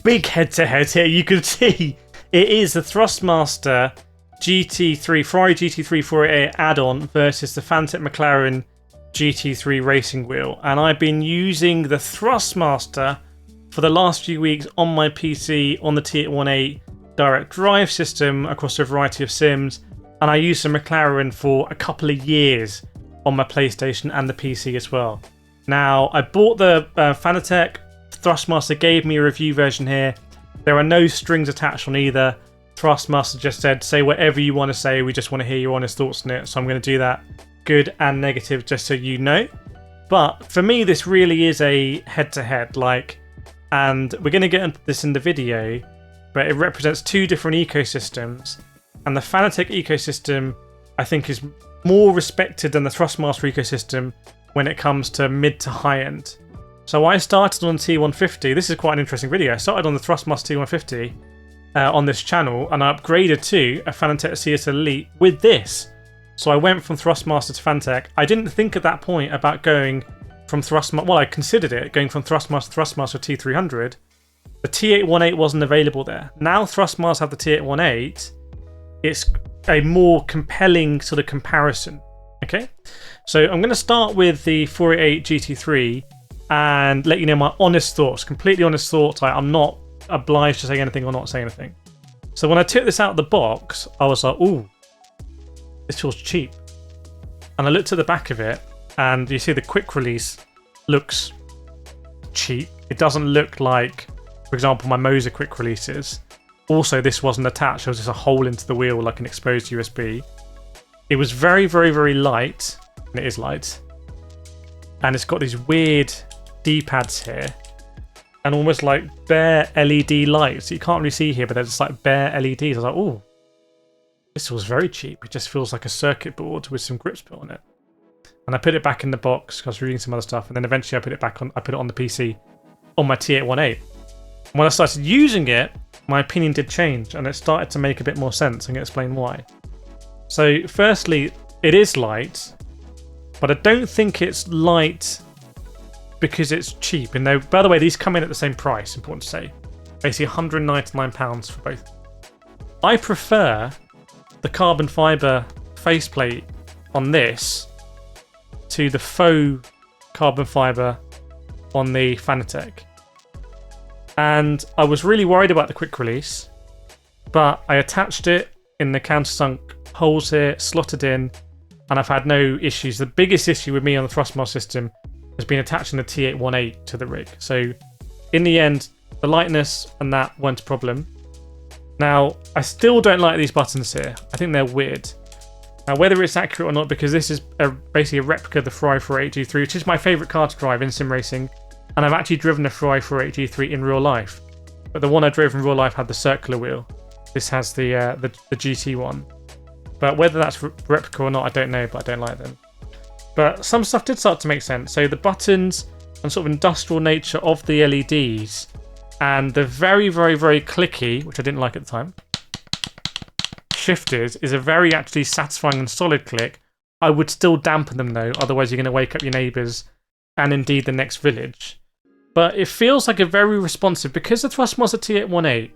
big head-to-head here. You can see it is the Thrustmaster GT3, Ferrari GT3 488 add-on versus the Fanatec McLaren GT3 racing wheel. And I've been using the Thrustmaster for the last few weeks on my PC on the T818 direct drive system across a variety of sims. And I used the McLaren for a couple of years on my PlayStation and the PC as well. Now, I bought the Fanatec. Thrustmaster gave me a review version here. There are no strings attached on either. Thrustmaster just said, say whatever you want to say. We just want to hear your honest thoughts on it. So I'm going to do that, good and negative, just so you know. But for me, this really is a head-to-head. And we're going to get into this in the video, but it represents two different ecosystems. And the Fanatec ecosystem, I think, is more respected than the Thrustmaster ecosystem when it comes to mid to high end. So I started on T150. This is quite an interesting video. I started on the Thrustmaster T150 on this channel, and I upgraded to a Fanatec CS Elite with this. So I went from Thrustmaster to Fanatec. I didn't think at that point about going from Thrustmaster. Well, I considered it going from Thrustmaster to Thrustmaster T300. The T818 wasn't available there. Now Thrustmasters have the T818. It's a more compelling sort of comparison. Okay, so I'm going to start with the 488 GT3 and let you know my honest thoughts, completely honest thoughts. I'm not obliged to say anything or not say anything. So when I took this out of the box, I was like, ooh, this feels cheap. And I looked at the back of it, and you see the quick release looks cheap. It doesn't look like, for example, my Moser quick releases. Also, this wasn't attached. There was just a hole into the wheel, like an exposed USB. It was very, very, very light, and it is light. And it's got these weird D-pads here, and almost like bare LED lights. You can't really see here, but they're just like bare LEDs. I was like, oh, this feels very cheap. It just feels like a circuit board with some grips put on it. And I put it back in the box because I was reading some other stuff, and then eventually I put it back on. I put it on the PC on my T818. When I started using it, my opinion did change, and it started to make a bit more sense. I'm going to explain why. So, firstly, it is light, but I don't think it's light because it's cheap. And though, by the way, these come in at the same price, important to say. Basically £199 for both. I prefer the carbon fibre faceplate on this to the faux carbon fibre on the Fanatec. And I was really worried about the quick release, but I attached it in the countersunk holes here, slotted in, and I've had no issues. The biggest issue with me on the Thrustmaster system has been attaching the T818 to the rig. So in the end, the lightness and that weren't a problem. Now, I still don't like these buttons here. I think they're weird. Now, whether it's accurate or not, because this is basically a replica of the Ferrari 488 GT3, which is my favourite car to drive in sim racing, and I've actually driven a Ferrari 488 GT3 in real life. But the one I drove in real life had the circular wheel. This has the GT one. But whether that's replica or not, I don't know, but I don't like them. But some stuff did start to make sense. So the buttons and sort of industrial nature of the LEDs and the very, very, very clicky, which I didn't like at the time, shifters is a very actually satisfying and solid click. I would still dampen them though, otherwise you're going to wake up your neighbours and indeed the next village. But it feels like a very responsive, because the Thrustmaster T818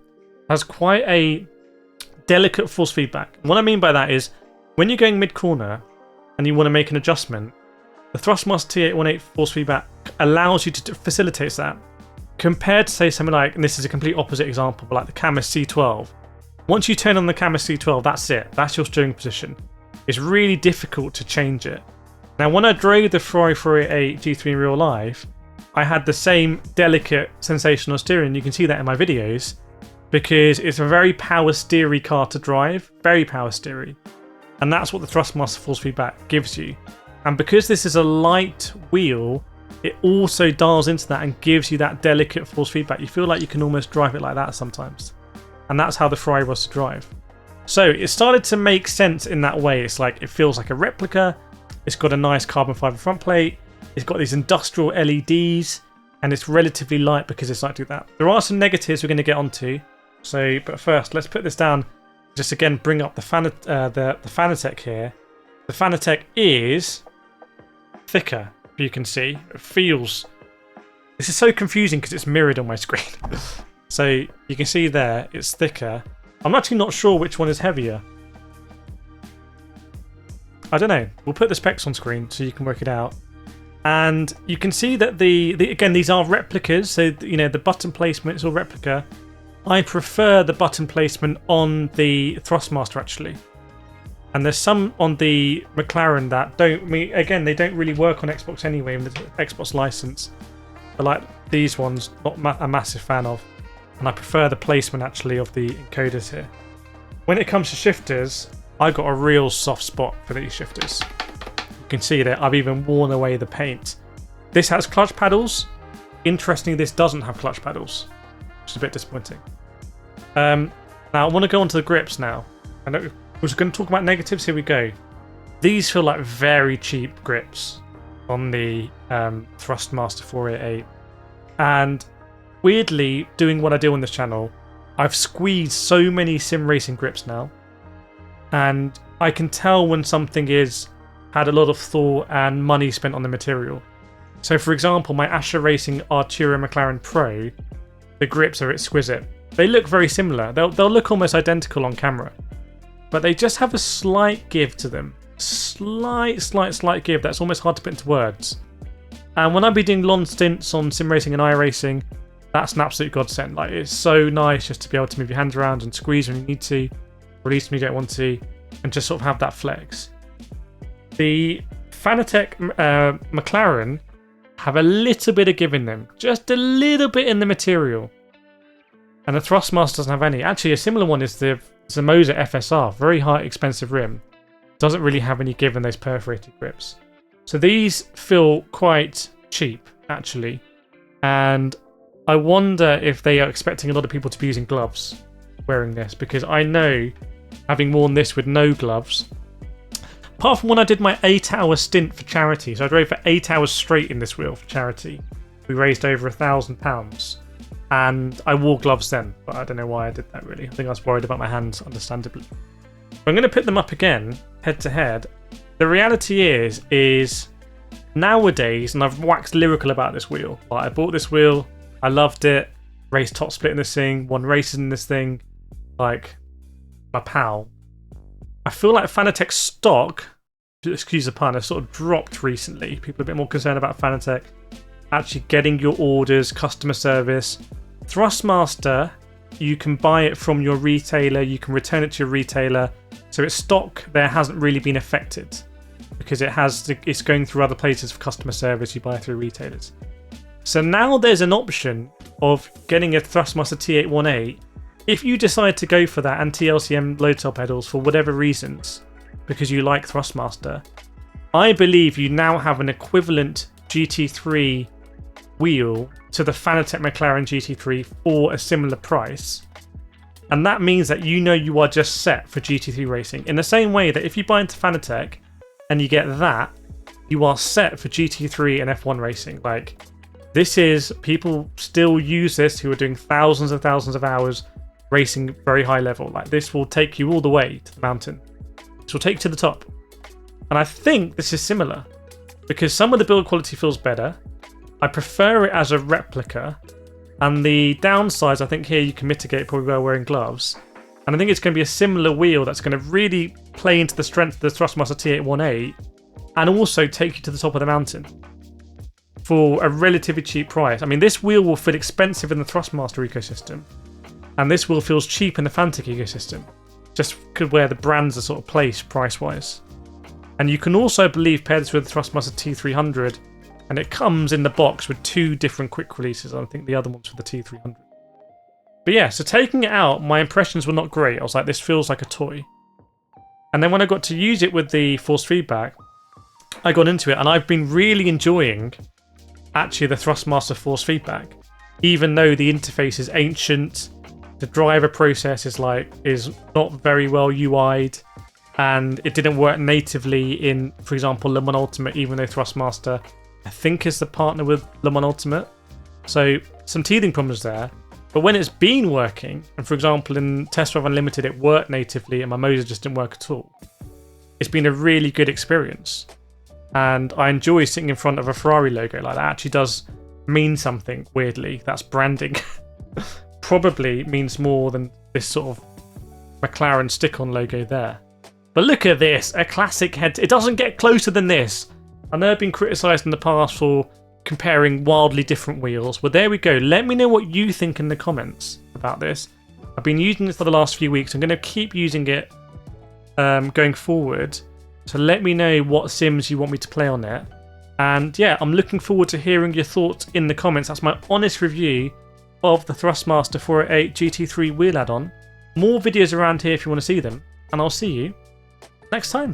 has quite a delicate force feedback. And what I mean by that is, when you're going mid-corner and you want to make an adjustment, the Thrustmaster T818 force feedback allows you to facilitate that. Compared to, say, something like, and this is a complete opposite example, but like the Camus C12. Once you turn on the Camus C12, that's it. That's your steering position. It's really difficult to change it. Now, when I drove the Ferrari 488 GT3 in real life, I had the same delicate sensation on steering. You can see that in my videos, because it's a very power steery car to drive, very power steery. And that's what the Thrustmaster force feedback gives you. And because this is a light wheel, it also dials into that and gives you that delicate force feedback. You feel like you can almost drive it like that sometimes. And that's how the Ferrari was to drive. So it started to make sense in that way. It's like, it feels like a replica. It's got a nice carbon fibre front plate. It's got these industrial LEDs, and it's relatively light because it's like that. There are some negatives we're going to get onto. So, but first, let's put this down. Just again, bring up the Fanatec here. The Fanatec is thicker, you can see. It feels... This is so confusing because it's mirrored on my screen. So you can see there, it's thicker. I'm actually not sure which one is heavier. I don't know. We'll put the specs on screen so you can work it out. And you can see that again, these are replicas. So, you know, the button placement is all replica. I prefer the button placement on the Thrustmaster, actually. And there's some on the McLaren that don't, again, they don't really work on Xbox anyway, in the Xbox license. But like these ones, not a massive fan of. And I prefer the placement, actually, of the encoders here. When it comes to shifters, I got a real soft spot for these shifters. You can see that I've even worn away the paint. This has clutch paddles. Interestingly, this doesn't have clutch paddles, which is a bit disappointing. Now, I want to go on to the grips now. I know we're just going to talk about negatives. Here we go. These feel like very cheap grips on the Thrustmaster 488. And weirdly, doing what I do on this channel, I've squeezed so many sim racing grips now. And I can tell when something had a lot of thought and money spent on the material. So for example, my iRacing Artura McLaren Pro, the grips are exquisite. They look very similar. They'll look almost identical on camera. But they just have a slight give to them. Slight give that's almost hard to put into words. And when I be doing long stints on sim racing and iRacing, that's an absolute godsend. Like, it's so nice just to be able to move your hands around and squeeze when you need to, release when you don't want to, and just sort of have that flex. The Fanatec McLaren have a little bit of give in them, just a little bit in the material. And the Thrustmaster doesn't have any. Actually, a similar one is the Zamoza FSR, very high, expensive rim. Doesn't really have any give in those perforated grips. So these feel quite cheap, actually. And I wonder if they are expecting a lot of people to be using gloves wearing this, because I know, having worn this with no gloves, apart from when I did my 8-hour stint for charity, so I drove for 8 hours straight in this wheel for charity. We raised over £1,000. And I wore gloves then, but I don't know why I did that really. I think I was worried about my hands, understandably. I'm going to put them up again, head to head. The reality is nowadays, and I've waxed lyrical about this wheel. Like, I bought this wheel, I loved it, raced top split in this thing, won races in this thing, like my pal. I feel like Fanatec stock, excuse the pun, has sort of dropped recently. People are a bit more concerned about Fanatec actually getting your orders, customer service. Thrustmaster, you can buy it from your retailer, you can return it to your retailer. So its stock there hasn't really been affected because it's going through other places for customer service. You buy through retailers. So now there's an option of getting a Thrustmaster T818 if you decide to go for that and TLCM load cell pedals for whatever reasons because you like Thrustmaster. I believe you now have an equivalent GT3 wheel to the Fanatec McLaren GT3 for a similar price, and that means that you know you are just set for GT3 racing in the same way that if you buy into Fanatec and you get that, you are set for GT3 and F1 racing. Like, this is, people still use this who are doing thousands and thousands of hours racing very high level. Like, this will take you all the way to the mountain. This will take you to the top. And I think this is similar because some of the build quality feels better. I prefer it as a replica, and the downsides I think here you can mitigate probably by wearing gloves. And I think it's going to be a similar wheel that's going to really play into the strength of the Thrustmaster T818 and also take you to the top of the mountain for a relatively cheap price. I mean, this wheel will feel expensive in the Thrustmaster ecosystem, and this wheel feels cheap in the Fanatec ecosystem, just where the brands are sort of placed price-wise. And you can also, I believe, pair this with the Thrustmaster T300, and it comes in the box with 2 different quick releases. I think the other one's for the T300. But yeah, so taking it out, my impressions were not great. I was like, this feels like a toy. And then when I got to use it with the force feedback, I got into it, and I've been really enjoying actually the Thrustmaster force feedback. Even though the interface is ancient, the driver process is not very well UI'd, and it didn't work natively in, for example, Le Mans Ultimate, even though Thrustmaster, I think, is the partner with Le Mans Ultimate. So some teething problems there. But when it's been working, and for example in Test Drive Unlimited it worked natively and my motor just didn't work at all, it's been a really good experience. And I enjoy sitting in front of a Ferrari logo. Like, that actually does mean something, weirdly. That's branding. probably means more than this sort of McLaren stick-on logo there. But look at this, a classic head. It doesn't get closer than this. I know I've been criticised in the past for comparing wildly different wheels, but there we go. Let me know what you think in the comments about this. I've been using this for the last few weeks. I'm going to keep using it going forward. So let me know what sims you want me to play on it. And yeah, I'm looking forward to hearing your thoughts in the comments. That's my honest review of the Thrustmaster 488 GT3 wheel add-on. More videos around here if you want to see them. And I'll see you next time.